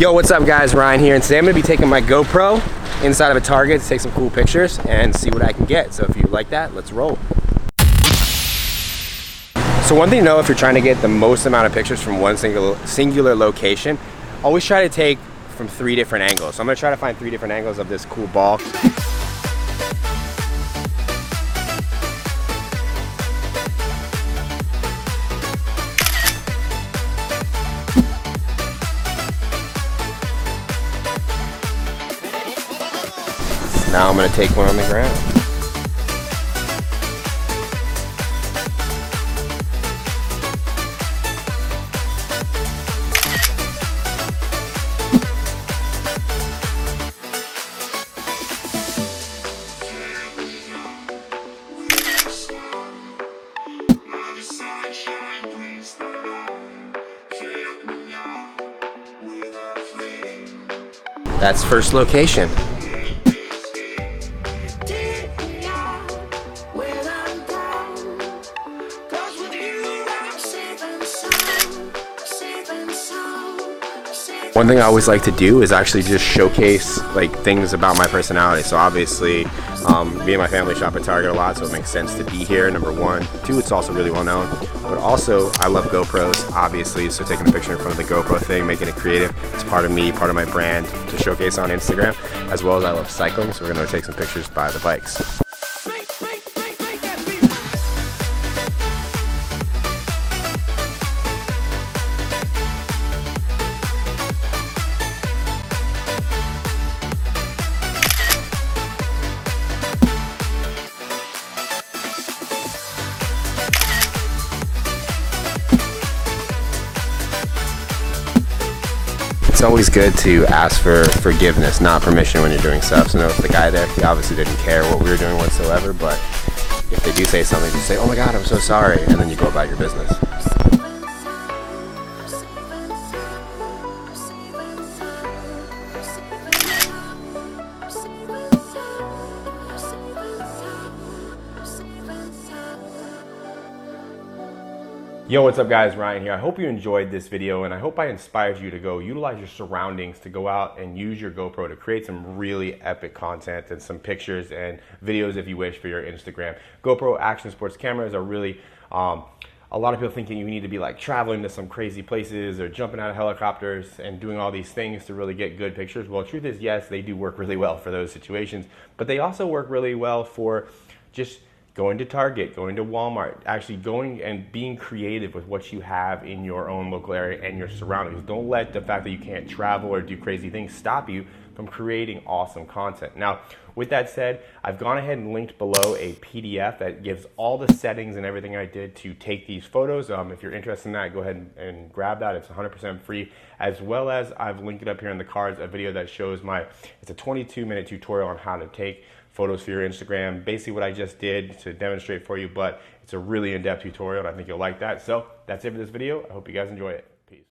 Yo, what's up guys, Ryan here, and today I'm going to be taking my GoPro inside of a Target to take some cool pictures and see what I can get. So if you like that, let's roll. So one thing to know if you're trying to get the most amount of pictures from one singular location, always try to take from 3 different angles. So I'm going to try to find 3 different angles of this cool ball. Now I'm going to take one on the ground. That's first location. One thing I always like to do is actually just showcase like things about my personality. So obviously, me and my family shop at Target a lot, so it makes sense to be here, number 1. 2, it's also really well known. But also, I love GoPros, obviously, so taking a picture in front of the GoPro thing, making it creative, it's part of me, part of my brand to showcase on Instagram, as well as I love cycling, so we're gonna take some pictures by the bikes. It's always good to ask for forgiveness, not permission when you're doing stuff. So notice the guy there, he obviously didn't care what we were doing whatsoever, but if they do say something, just say, "Oh my God, I'm so sorry," and then you go about your business. Yo, what's up guys, Ryan here. I hope you enjoyed this video and I hope I inspired you to go utilize your surroundings to go out and use your GoPro to create some really epic content and some pictures and videos if you wish for your Instagram. GoPro action sports cameras are really, a lot of people thinking you need to be like traveling to some crazy places or jumping out of helicopters and doing all these things to really get good pictures. Well, the truth is, yes, they do work really well for those situations, but they also work really well for just going to Target, going to Walmart, actually going and being creative with what you have in your own local area and your surroundings. Don't let the fact that you can't travel or do crazy things stop you from creating awesome content. Now, with that said, I've gone ahead and linked below a PDF that gives all the settings and everything I did to take these photos. If you're interested in that, go ahead and grab that. It's 100% free, as well as I've linked it up here in the cards, a video that shows it's a 22-minute tutorial on how to take photos for your Instagram. Basically what I just did to demonstrate for you, but it's a really in-depth tutorial and I think you'll like that. So that's it for this video. I hope you guys enjoy it.